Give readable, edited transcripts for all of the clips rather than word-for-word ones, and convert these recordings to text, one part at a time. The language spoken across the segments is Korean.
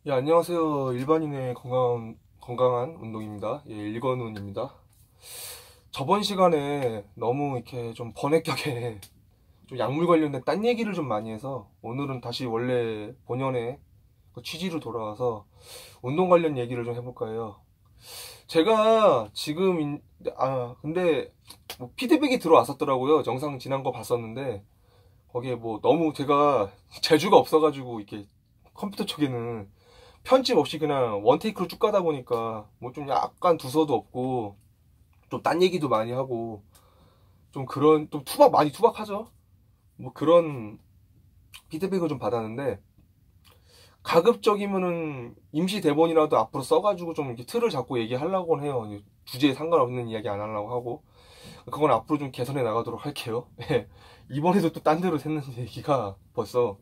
예, 안녕하세요. 일반인의 건강한 운동입니다. 예, 일건운입니다. 저번 시간에 너무 이렇게 좀 번외격에 좀 약물 관련된 딴 얘기를 좀 많이 해서 오늘은 다시 원래 본연의 그 취지로 돌아와서 운동 관련 얘기를 좀 해볼까 해요. 제가 지금, 근데 뭐 피드백이 들어왔었더라고요. 영상 지난 거 봤었는데 거기에 뭐 너무 제가 재주가 없어가지고 이렇게 컴퓨터 쪽에는 편집 없이 그냥 원테이크로 쭉 가다 보니까 뭐 좀 약간 두서도 없고 좀 딴 얘기도 많이 하고 좀 그런 좀 많이 투박하죠. 뭐 그런 피드백을 좀 받았는데 가급적이면은 임시 대본이라도 앞으로 써가지고 좀 이렇게 틀을 잡고 얘기하려고 해요. 주제에 상관없는 이야기 안 하려고 하고 그건 앞으로 좀 개선해 나가도록 할게요. 예. 이번에도 또 딴 데로 샜는 얘기가 벌써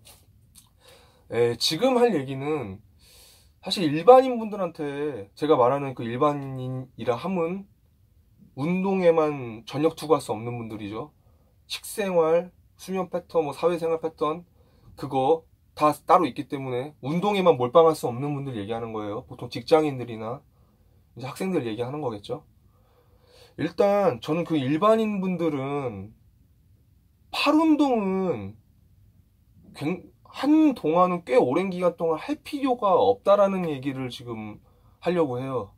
지금 할 얘기는 사실 일반인 분들한테 제가 말하는 그 일반인이라 함은 운동에만 전력 투구할 수 없는 분들이죠. 식생활, 수면 패턴, 뭐 사회생활 패턴 그거 다 따로 있기 때문에 운동에만 몰빵할 수 없는 분들 얘기하는 거예요. 보통 직장인들이나 이제 학생들 얘기하는 거겠죠. 일단 저는 그 일반인 분들은 팔 운동은 한동안은 꽤 오랜 기간 동안 할 필요가 없다라는 얘기를 지금 하려고 해요.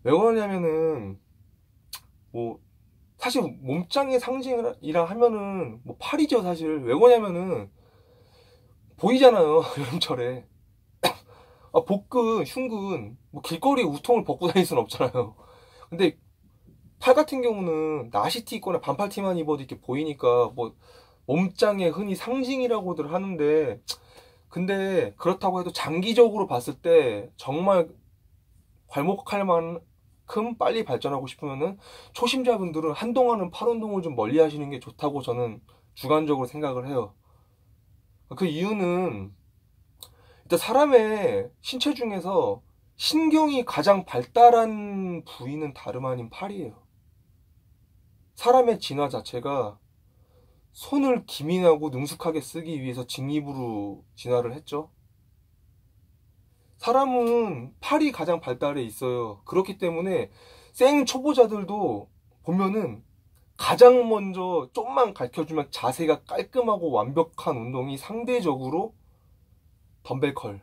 왜 그러냐면은 뭐 사실 몸짱의 상징이라 하면은 뭐 팔이죠 사실. 왜 그러냐면은 보이잖아요. 여름철에 복근 흉근 뭐 길거리 우통을 벗고 다닐 순 없잖아요. 근데 팔 같은 경우는 나시티 입거나 반팔티만 입어도 이렇게 보이니까 뭐 몸짱의 흔히 상징이라고들 하는데, 근데 그렇다고 해도 장기적으로 봤을 때 정말 괄목할 만큼 빨리 발전하고 싶으면은 초심자분들은 한동안은 팔 운동을 좀 멀리 하시는 게 좋다고 저는 주관적으로 생각을 해요. 그 이유는 일단 사람의 신체 중에서 신경이 가장 발달한 부위는 다름 아닌 팔이에요. 사람의 진화 자체가 손을 기민하고 능숙하게 쓰기 위해서 직립으로 진화를 했죠. 사람은 팔이 가장 발달해 있어요. 그렇기 때문에 생 초보자들도 보면은 가장 먼저 좀만 가르쳐주면 자세가 깔끔하고 완벽한 운동이 상대적으로 덤벨 컬,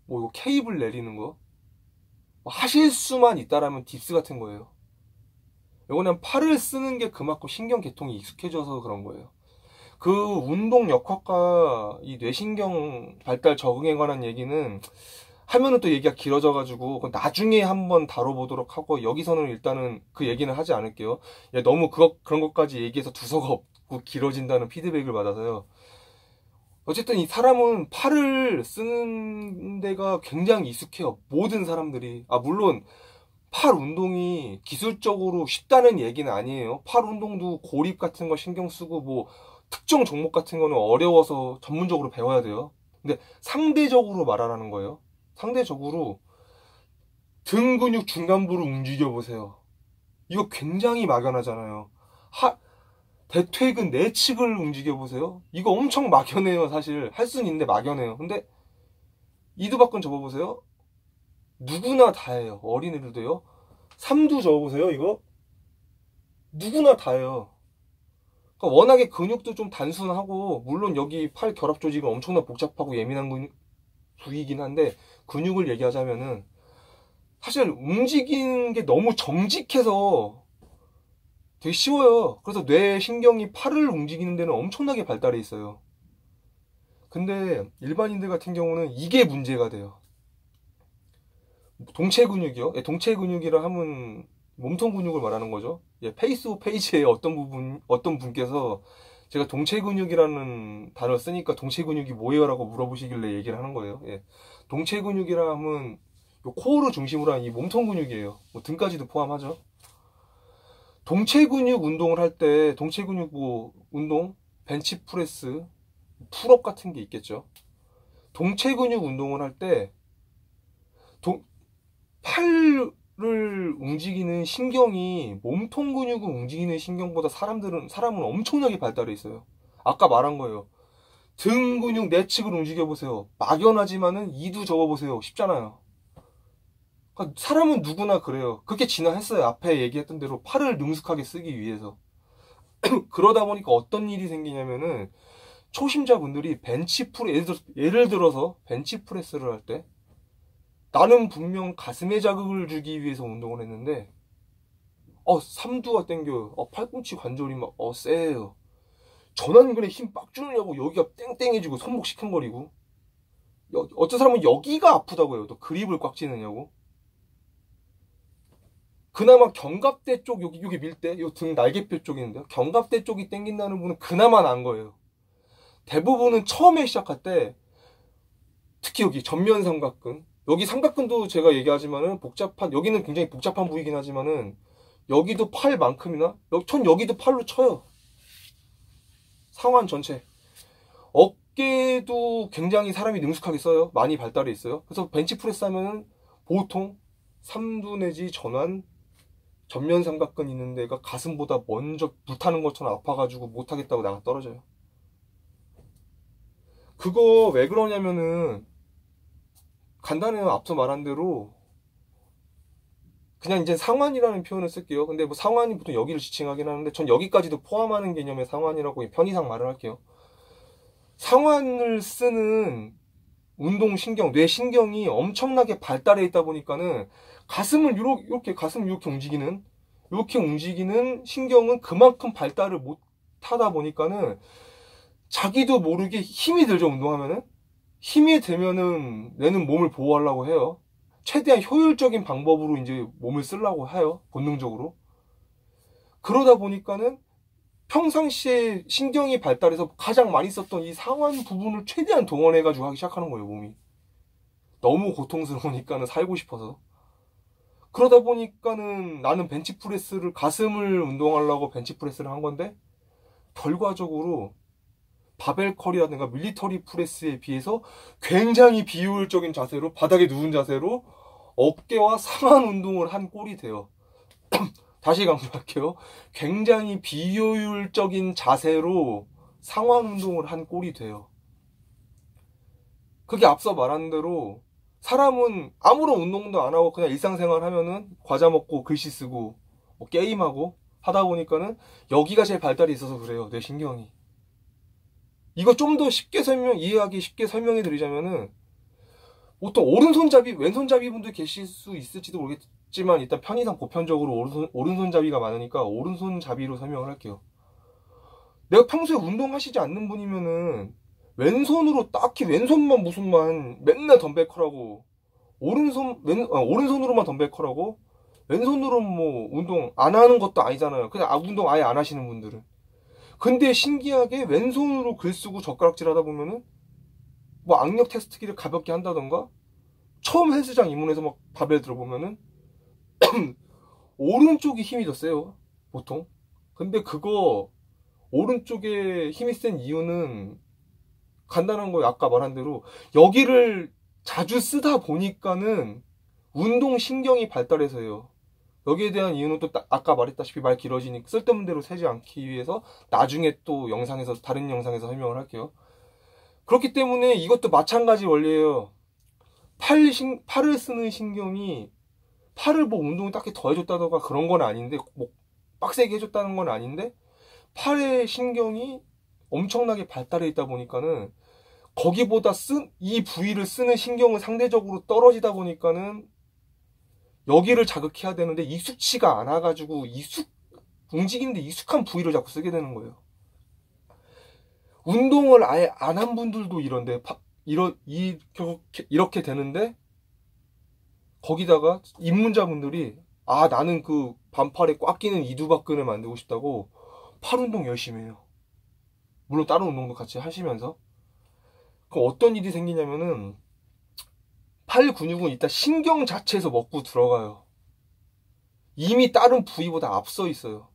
뭐 이거 케이블 내리는 거, 뭐 하실 수만 있다라면 딥스 같은 거예요. 이거는 팔을 쓰는 게 그만큼 신경계통이 익숙해져서 그런 거예요. 그 운동 역학과 이 뇌신경 발달 적응에 관한 얘기는 하면은 또 얘기가 길어져가지고 나중에 한번 다뤄보도록 하고 여기서는 일단은 그 얘기는 하지 않을게요. 너무 그런 것까지 얘기해서 두서가 없고 길어진다는 피드백을 받아서요. 어쨌든 이 사람은 팔을 쓰는 데가 굉장히 익숙해요. 모든 사람들이. 물론 팔 운동이 기술적으로 쉽다는 얘기는 아니에요. 팔 운동도 고립 같은 거 신경 쓰고 뭐 특정 종목 같은 거는 어려워서 전문적으로 배워야 돼요. 근데 상대적으로 말하라는 거예요. 상대적으로 등 근육 중간부를 움직여 보세요. 이거 굉장히 막연하잖아요. 대퇴근 내측을 움직여 보세요. 이거 엄청 막연해요, 사실. 할 수는 있는데 막연해요. 근데 이두박근 접어보세요. 누구나 다 해요. 어린애들도요. 삼두 접어보세요, 이거. 누구나 다 해요. 그러니까 워낙에 근육도 좀 단순하고, 물론 여기 팔 결합 조직은 엄청나 복잡하고 예민한 부위이긴 한데, 근육을 얘기하자면은, 사실 움직이는 게 너무 정직해서 되게 쉬워요. 그래서 뇌 신경이 팔을 움직이는 데는 엄청나게 발달해 있어요. 근데 일반인들 같은 경우는 이게 문제가 돼요. 동체 근육이요? 동체 근육이라 하면 몸통 근육을 말하는 거죠. 페이스북 페이지에 어떤 분께서 제가 동체 근육이라는 단어를 쓰니까 동체 근육이 뭐예요? 라고 물어보시길래 얘기를 하는 거예요. 동체 근육이라 하면 요 코어를 중심으로 한 이 몸통 근육이에요. 뭐 등까지도 포함하죠. 동체 근육 운동을 할 때, 동체 근육 뭐 운동, 벤치프레스, 풀업 같은 게 있겠죠. 동체 근육 운동을 할 때, 팔을 움직이는 신경이 몸통 근육을 움직이는 신경보다 사람은 엄청나게 발달해 있어요. 아까 말한 거예요. 등 근육 내측을 움직여보세요. 막연하지만은 이두 적어보세요. 쉽잖아요. 그러니까 사람은 누구나 그래요. 그렇게 진화했어요. 앞에 얘기했던 대로 팔을 능숙하게 쓰기 위해서. 그러다 보니까 어떤 일이 생기냐면은 초심자분들이 벤치프레스, 예를 들어서 벤치프레스를 할 때 나는 분명 가슴에 자극을 주기 위해서 운동을 했는데 삼두가 땡겨요. 팔꿈치 관절이 막 세요. 전완근에 힘 빡 주느냐고 여기가 땡땡해지고 손목 시큰거리고 어떤 사람은 여기가 아프다고 해요. 또 그립을 꽉 쥐느냐고. 그나마 견갑대 쪽 여기 밀 때 요 등 날개뼈 쪽인데요. 견갑대 쪽이 땡긴다는 분은 그나마 나은 거예요. 대부분은 처음에 시작할 때 특히 여기 전면 삼각근 여기 삼각근도 제가 얘기하지만은 여기는 굉장히 복잡한 부위긴 하지만은 여기도 팔만큼이나 전 여기도 팔로 쳐요. 상완 전체. 어깨도 굉장히 사람이 능숙하게 써요. 많이 발달해 있어요. 그래서 벤치프레스 하면은 보통 삼두 내지 전완 전면 삼각근 있는 데가 가슴보다 먼저 불타는 것처럼 아파가지고 못하겠다고 나가 떨어져요. 그거 왜 그러냐면은 간단해요. 앞서 말한 대로 그냥 이제 상완이라는 표현을 쓸게요. 근데 뭐 상완이 보통 여기를 지칭하긴 하는데 전 여기까지도 포함하는 개념의 상완이라고 편의상 말을 할게요. 상완을 쓰는 운동신경, 뇌신경이 엄청나게 발달해 있다 보니까는 가슴을 이렇게 움직이는 신경은 그만큼 발달을 못 하다 보니까는 자기도 모르게 힘이 들죠, 운동하면은. 힘이 들면은 내는 몸을 보호하려고 해요. 최대한 효율적인 방법으로 이제 몸을 쓰려고 해요, 본능적으로. 그러다 보니까는 평상시에 신경이 발달해서 가장 많이 썼던 이 상완 부분을 최대한 동원해가지고 하기 시작하는 거예요, 몸이. 너무 고통스러우니까는 살고 싶어서. 그러다 보니까는 나는 가슴을 운동하려고 벤치프레스를 한 건데, 결과적으로 바벨 컬이라든가 밀리터리 프레스에 비해서 굉장히 비효율적인 자세로, 바닥에 누운 자세로 어깨와 상완 운동을 한 꼴이 돼요. 다시 강조할게요. 굉장히 비효율적인 자세로 상완 운동을 한 꼴이 돼요. 그게 앞서 말한 대로 사람은 아무런 운동도 안 하고 그냥 일상생활 하면은 과자 먹고 글씨 쓰고 뭐 게임하고 하다 보니까는 여기가 제일 발달이 있어서 그래요. 내 신경이. 이거 좀 더 이해하기 쉽게 설명해 드리자면은 보통 오른손잡이, 왼손잡이 분들 계실 수 있을지도 모르겠지만 일단 편의상 보편적으로 오른손잡이가 많으니까 오른손잡이로 설명을 할게요. 내가 평소에 운동하시지 않는 분이면은 왼손만 맨날 덤벨컬하고 오른손으로만 덤벨컬하고 왼손으로 뭐 운동 안 하는 것도 아니잖아요. 그냥 운동 아예 안 하시는 분들은. 근데 신기하게 왼손으로 글 쓰고 젓가락질 하다 보면은 뭐 악력 테스트기를 가볍게 한다던가 처음 헬스장 입문해서 막 바벨 들어보면은 오른쪽이 힘이 더 세요, 보통. 근데 그거 오른쪽에 힘이 센 이유는 간단한 거예요. 아까 말한 대로 여기를 자주 쓰다 보니까는 운동신경이 발달해서요. 여기에 대한 이유는 또 아까 말했다시피 말 길어지니까 쓸데없는 대로 세지 않기 위해서 나중에 또 다른 영상에서 설명을 할게요. 그렇기 때문에 이것도 마찬가지 원리예요. 팔을 쓰는 신경이 팔을 뭐 운동을 딱히 더 해줬다던가 그런 건 아닌데 뭐 빡세게 해줬다는 건 아닌데 팔의 신경이 엄청나게 발달해 있다 보니까는 거기보다 이 부위를 쓰는 신경은 상대적으로 떨어지다 보니까는 여기를 자극해야 되는데 익숙치가 않아가지고 움직이는데 익숙한 부위를 자꾸 쓰게 되는 거예요. 운동을 아예 안 한 분들도 이렇게 되는데 거기다가 입문자분들이 나는 그 반팔에 꽉 끼는 이두박근을 만들고 싶다고 팔 운동 열심히 해요. 물론 다른 운동도 같이 하시면서. 그럼 어떤 일이 생기냐면은 팔 근육은 일단 신경 자체에서 먹고 들어가요. 이미 다른 부위보다 앞서 있어요.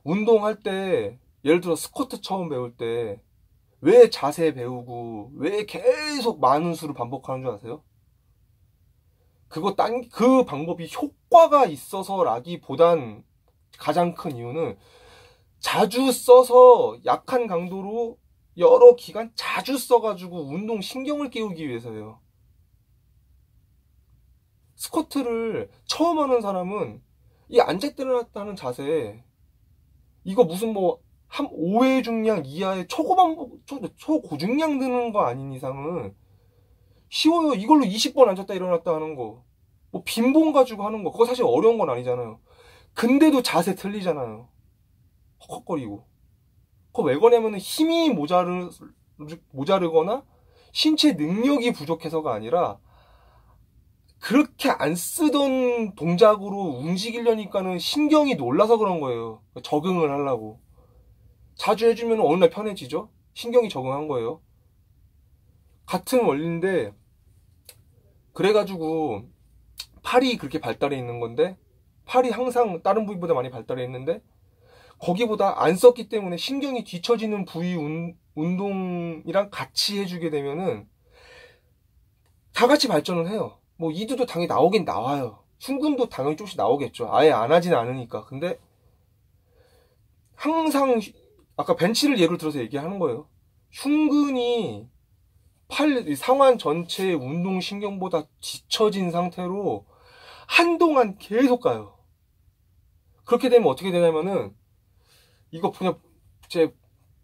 운동할 때 예를 들어 스쿼트 처음 배울 때 왜 자세 배우고 왜 계속 많은 수를 반복하는 줄 아세요? 그 방법이 효과가 있어서라기보단 가장 큰 이유는 자주 써서 약한 강도로 여러 기간 자주 써가지고 운동 신경을 깨우기 위해서예요. 스쿼트를 처음 하는 사람은 이 앉아 일어났다 는 자세, 이거 무슨 뭐 한 5회 중량 이하의 초고중량 드는 거 아닌 이상은 쉬워요. 이걸로 20번 앉았다 일어났다 하는 거, 뭐 빈봉 가지고 하는 거, 그거 사실 어려운 건 아니잖아요. 근데도 자세 틀리잖아요. 헉헉거리고. 그거 왜 그러냐면은 힘이 모자르거나 신체 능력이 부족해서가 아니라 그렇게 안 쓰던 동작으로 움직이려니까는 신경이 놀라서 그런 거예요. 적응을 하려고. 자주 해주면 어느 날 편해지죠? 신경이 적응한 거예요. 같은 원리인데, 그래가지고 팔이 그렇게 발달해 있는 건데, 팔이 항상 다른 부위보다 많이 발달해 있는데, 거기보다 안 썼기 때문에 신경이 뒤처지는 부위 운동이랑 같이 해주게 되면은 다 같이 발전을 해요. 뭐 이두도 당연히 나오긴 나와요. 흉근도 당연히 조금씩 나오겠죠. 아예 안 하진 않으니까. 근데 항상 아까 벤치를 예를 들어서 얘기하는 거예요. 흉근이 팔 상완 전체의 운동신경보다 뒤처진 상태로 한동안 계속 가요. 그렇게 되면 어떻게 되냐면은, 이거 그냥 제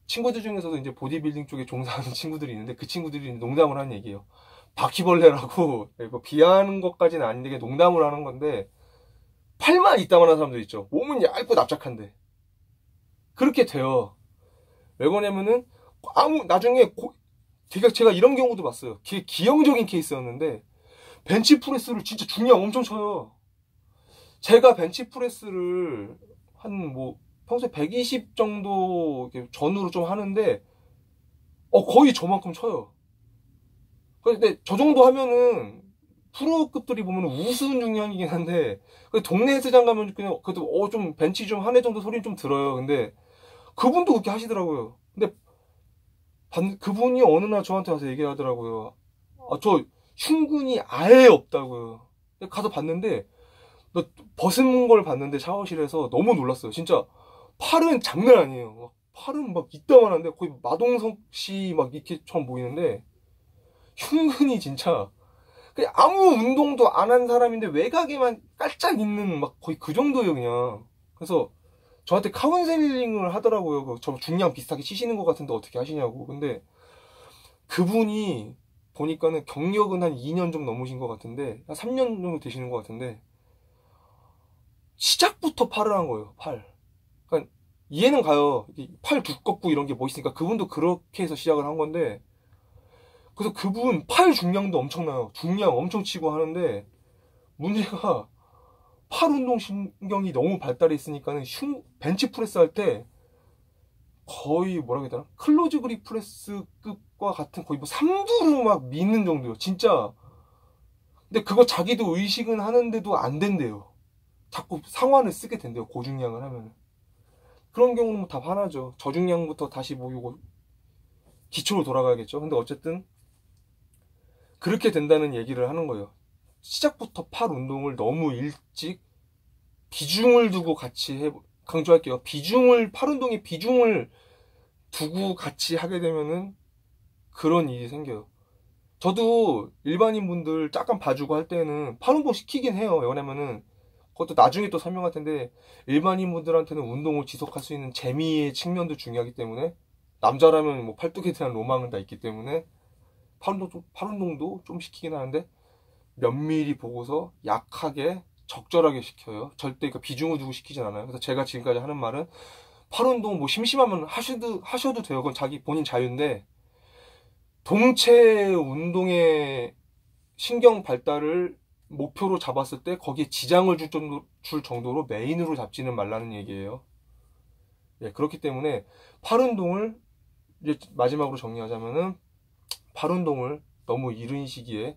친구들 중에서도 이제 보디빌딩 쪽에 종사하는 친구들이 있는데, 그 친구들이 농담을 하는 얘기예요. 바퀴벌레라고, 이거 비하하는 것까지는 아닌데 그냥 농담을 하는 건데, 팔만 이따만한 사람들 있죠. 몸은 얇고 납작한데 그렇게 돼요. 왜 그러냐면은 나중에 되게 제가 이런 경우도 봤어요. 기형적인 케이스였는데, 벤치프레스를 진짜 중량 엄청 쳐요. 제가 벤치프레스를 한 뭐 평소에 120 정도 전후로 좀 하는데 거의 저만큼 쳐요. 근데 저 정도 하면은 프로급들이 보면 우스운 중량이긴 한데, 동네 헬스장 가면 그냥 그래도 좀 벤치 좀 한 해 정도 소리는 좀 들어요. 근데 그분도 그렇게 하시더라고요. 근데 그분이 어느 날 저한테 와서 얘기하더라고요. 저 흉근이 아예 없다고요. 가서 봤는데, 벗은 걸 봤는데 샤워실에서 너무 놀랐어요. 진짜 팔은 장난 아니에요. 팔은 막 이따만한데 거의 마동석 씨 막 이렇게처럼 보이는데, 흉근이 진짜 그냥 아무 운동도 안 한 사람인데 외곽에만 깔짝 있는 막 거의 그 정도예요, 그냥. 그래서 저한테 카운셀링을 하더라고요. 저 중량 비슷하게 치시는 것 같은데 어떻게 하시냐고. 근데 그분이 보니까는 경력은 한 2년 좀 넘으신 것 같은데, 한 3년 정도 되시는 것 같은데, 시작부터 팔을 한 거예요, 팔. 그러니까 이해는 가요. 팔 두껍고 이런 게 멋있으니까 그분도 그렇게 해서 시작을 한 건데, 그래서 그분 팔 중량도 엄청나요. 중량 엄청 치고 하는데, 문제가 팔 운동 신경이 너무 발달해 있으니까는 벤치프레스 할 때 거의 뭐라 해야 되나? 클로즈 그립 프레스급과 같은 거의 뭐 삼두로 막 미는 정도요. 진짜. 근데 그거 자기도 의식은 하는데도 안 된대요. 자꾸 상완을 쓰게 된대요. 고중량을 하면. 그런 경우는 뭐 다 화나죠. 저중량부터 다시 모이고 기초로 돌아가야겠죠. 근데 어쨌든 그렇게 된다는 얘기를 하는 거예요. 시작부터 팔 운동을 너무 일찍 비중을 두고 같이 강조할게요. 팔 운동에 비중을 두고 같이 하게 되면은 그런 일이 생겨요. 저도 일반인 분들 잠깐 봐주고 할 때는 팔 운동 시키긴 해요. 왜냐면은 그것도 나중에 또 설명할 텐데, 일반인 분들한테는 운동을 지속할 수 있는 재미의 측면도 중요하기 때문에, 남자라면 뭐 팔뚝에 대한 로망은 다 있기 때문에 팔 운동도 좀 시키긴 하는데, 면밀히 보고서 약하게 적절하게 시켜요. 절대 그 비중을 두고 시키진 않아요. 그래서 제가 지금까지 하는 말은, 팔 운동 뭐 심심하면 하셔도 돼요. 그건 자기 본인 자유인데, 동체 운동의 신경 발달을 목표로 잡았을 때 거기에 지장을 줄 정도로 메인으로 잡지는 말라는 얘기예요. 예, 그렇기 때문에 팔 운동을 이제 마지막으로 정리하자면은, 팔 운동을 너무 이른 시기에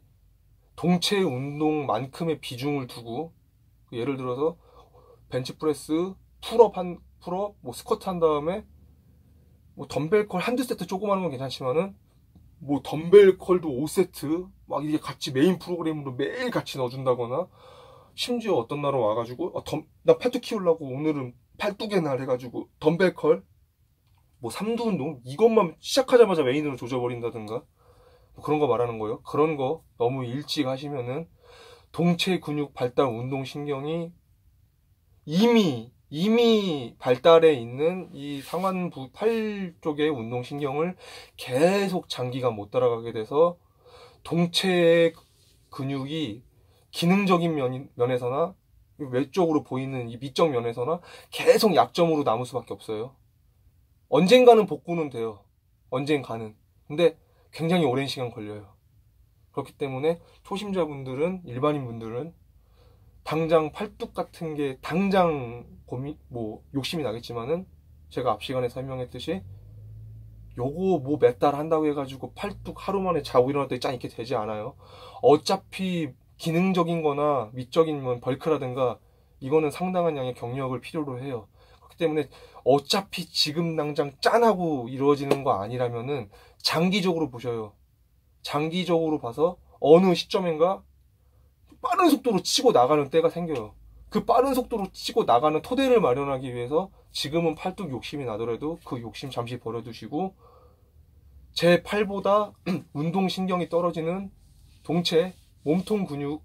동체 운동만큼의 비중을 두고, 예를 들어서 벤치프레스, 풀업, 뭐 스쿼트 한 다음에 뭐 덤벨 컬 한두 세트 조그마한 건 괜찮지만은, 뭐 덤벨 컬도 5세트 막 이게 같이 메인 프로그램으로 매일 같이 넣어준다거나, 심지어 어떤 날은 와가지고 나 팔뚝 키우려고 오늘은 팔뚝의 날 해가지고 덤벨 컬 뭐 삼두 운동 이것만 시작하자마자 메인으로 조져버린다든가 뭐 그런 거 말하는 거예요. 그런 거 너무 일찍 하시면은 동체 근육 발달 운동 신경이 이미 발달해 있는 이 상완부 팔 쪽의 운동 신경을 계속 장기간 못 따라가게 돼서 동체의 근육이 기능적인 면에서나 외적으로 보이는 이 미적 면에서나 계속 약점으로 남을 수밖에 없어요. 언젠가는 복구는 돼요. 언젠가는. 근데 굉장히 오랜 시간 걸려요. 그렇기 때문에 초심자분들은, 일반인분들은 당장 팔뚝 같은 게 당장 욕심이 나겠지만은 제가 앞 시간에 설명했듯이 요거 뭐 몇 달 한다고 해가지고 팔뚝 하루 만에 자고 일어났더니 짠 이렇게 되지 않아요. 어차피 기능적인 거나 미적인 뭐 벌크라든가 이거는 상당한 양의 경력을 필요로 해요. 그렇기 때문에 어차피 지금 당장 짠하고 이루어지는 거 아니라면은 장기적으로 보셔요. 장기적으로 봐서 어느 시점인가 빠른 속도로 치고 나가는 때가 생겨요. 그 빠른 속도로 치고 나가는 토대를 마련하기 위해서 지금은 팔뚝 욕심이 나더라도 그 욕심 잠시 버려두시고 제 팔보다 운동신경이 떨어지는 동체, 몸통 근육,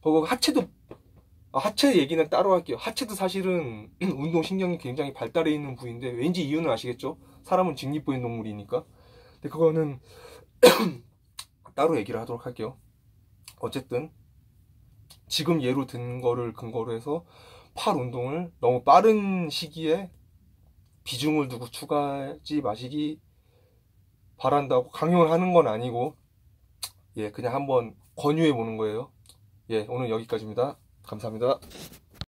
그리고 하체 얘기는 따로 할게요. 하체도 사실은 운동신경이 굉장히 발달해 있는 부위인데 왠지 이유는 아시겠죠? 사람은 직립부인 동물이니까. 근데 그거는 따로 얘기를 하도록 할게요. 어쨌든 지금 예로 든 거를 근거로 해서 팔 운동을 너무 빠른 시기에 비중을 두고 추가하지 마시기 바란다고 강요를 하는 건 아니고 그냥 한번 권유해 보는 거예요. 오늘 여기까지입니다. 감사합니다.